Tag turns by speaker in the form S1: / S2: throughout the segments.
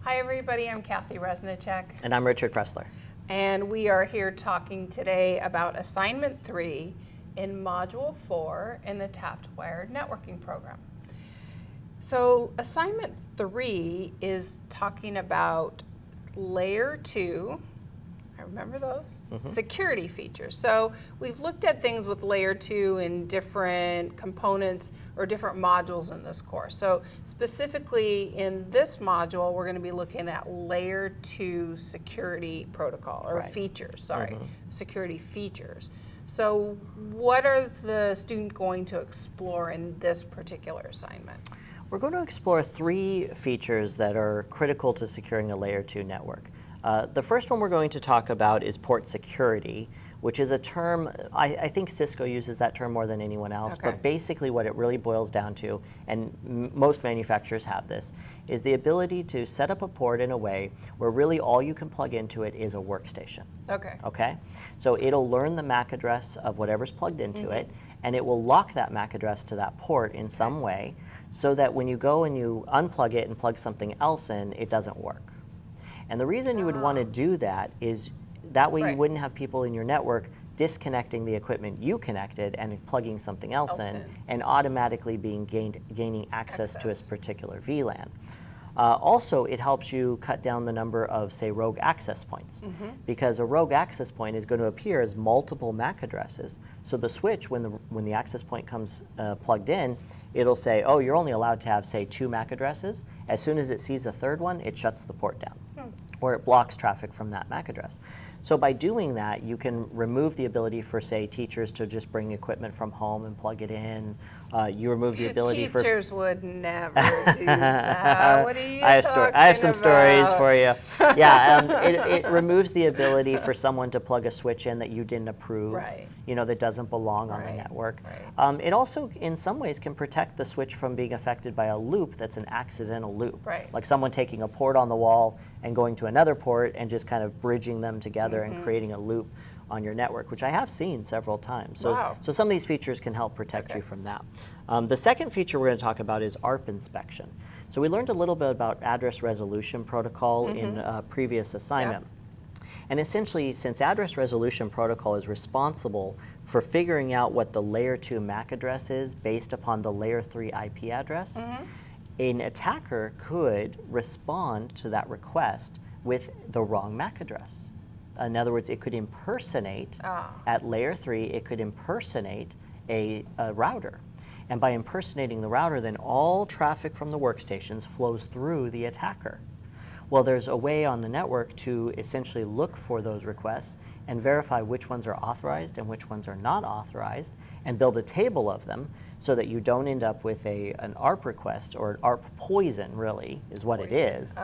S1: Hi everybody, I'm Kathy Resnicek.
S2: And I'm Richard Pressler.
S1: And we are here talking today about Assignment 3 in Module 4 in the Tapped Wired Networking program. So Assignment 3 is talking about Layer 2, I remember those, security features. So we've looked at things with Layer 2 in different components or different modules in this course. So specifically in this module, we're going to be looking at Layer 2 security protocol, or features, sorry, security features. So what is the student going to explore in this particular assignment?
S2: We're going to explore 3 features that are critical to securing a Layer 2 network. The first one we're going to talk about is port security, which is a term, I think Cisco uses that term more than anyone else, but basically what it really boils down to, and most manufacturers have this, is the ability to set up a port in a way where really all you can plug into it is a workstation. Okay? So it'll learn the MAC address of whatever's plugged into it, and it will lock that MAC address to that port in some way so that when you go and you unplug it and plug something else in, it doesn't work. And the reason you would want to do that is that way you wouldn't have people in your network disconnecting the equipment you connected and plugging something else in and automatically being gaining access to a particular VLAN. Also, it helps you cut down the number of, say, rogue access points, because a rogue access point is going to appear as multiple MAC addresses. So the switch, when the access point comes plugged in, it'll say, oh, you're only allowed to have, say, 2 MAC addresses. As soon as it sees a third one, it shuts the port down, or it blocks traffic from that MAC address. So by doing that, you can remove the ability for, say, teachers to just bring equipment from home and plug it in. You remove the ability for...
S1: Teachers would never do that. What are you talking
S2: I have some stories
S1: about?
S2: for you. Yeah, it removes the ability for someone to plug a switch in that you didn't approve, you know, that doesn't belong on the network. It also, in some ways, can protect the switch from being affected by a loop that's an accidental loop. Like someone taking a port on the wall and going to another port and just kind of bridging them together and creating a loop on your network, which I have seen several times. So, so some of these features can help protect you from that. The second feature we're going to talk about is ARP inspection. So we learned a little bit about address resolution protocol in a previous assignment. And essentially, since address resolution protocol is responsible for figuring out what the layer 2 MAC address is based upon the layer 3 IP address, an attacker could respond to that request with the wrong MAC address. In other words, it could impersonate, at layer 3, it could impersonate a router. And by impersonating the router, then all traffic from the workstations flows through the attacker. Well, there's a way on the network to essentially look for those requests and verify which ones are authorized and which ones are not authorized, and build a table of them so that you don't end up with an ARP request, or an ARP poison, really, is what it is,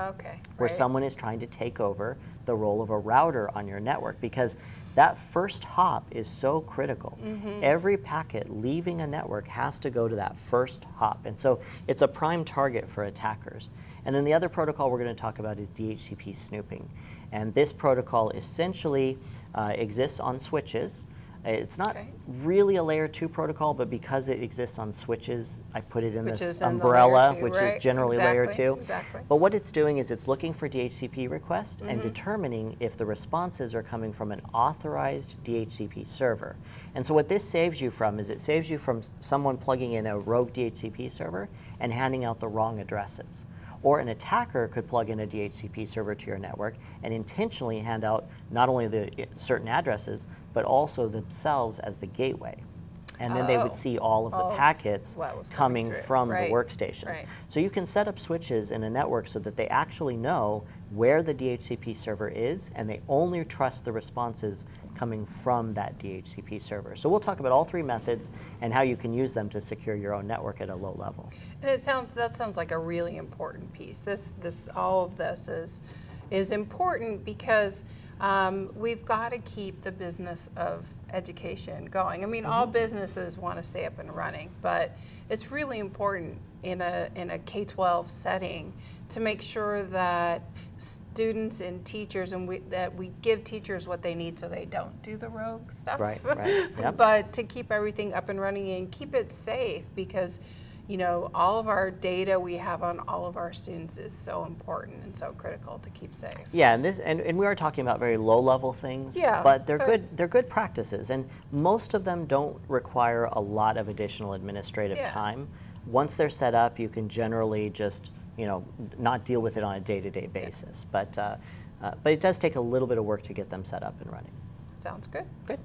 S2: where someone is trying to take over the role of a router on your network, because that first hop is so critical. Every packet leaving a network has to go to that first hop, and so it's a prime target for attackers. And then the other protocol we're going to talk about is Dhcp Snooping. And this protocol essentially exists on switches. It's not really a layer 2 protocol, but because it exists on switches, I put it in this umbrella, which is generally layer 2. But what it's doing is it's looking for DHCP requests and determining if the responses are coming from an authorized DHCP server. And so what this saves you from is it saves you from someone plugging in a rogue DHCP server and handing out the wrong addresses. Or an attacker could plug in a DHCP server to your network and intentionally hand out not only the certain addresses, but also themselves as the gateway. And then they would see all of the packets coming from the workstations. So you can set up switches in a network so that they actually know where the DHCP server is, and they only trust the responses coming from that DHCP server. So we'll talk about all 3 methods and how you can use them to secure your own network at a low level.
S1: And that sounds like a really important piece. All of this is important because we've got to keep the business of education going. I mean, all businesses want to stay up and running, but it's really important in a K-12 setting to make sure that students and teachers, and that we give teachers what they need so they don't do the rogue stuff.
S2: Right. Yep.
S1: But to keep everything up and running and keep it safe, because you know, all of our data we have on all of our students is so important and so critical to keep safe.
S2: Yeah, and we are talking about very low-level things,
S1: yeah,
S2: but they're good practices, and most of them don't require a lot of additional administrative time. Once they're set up, you can generally just, you know, not deal with it on a day-to-day basis. But it does take a little bit of work to get them set up and running.
S1: Sounds good.
S2: Good.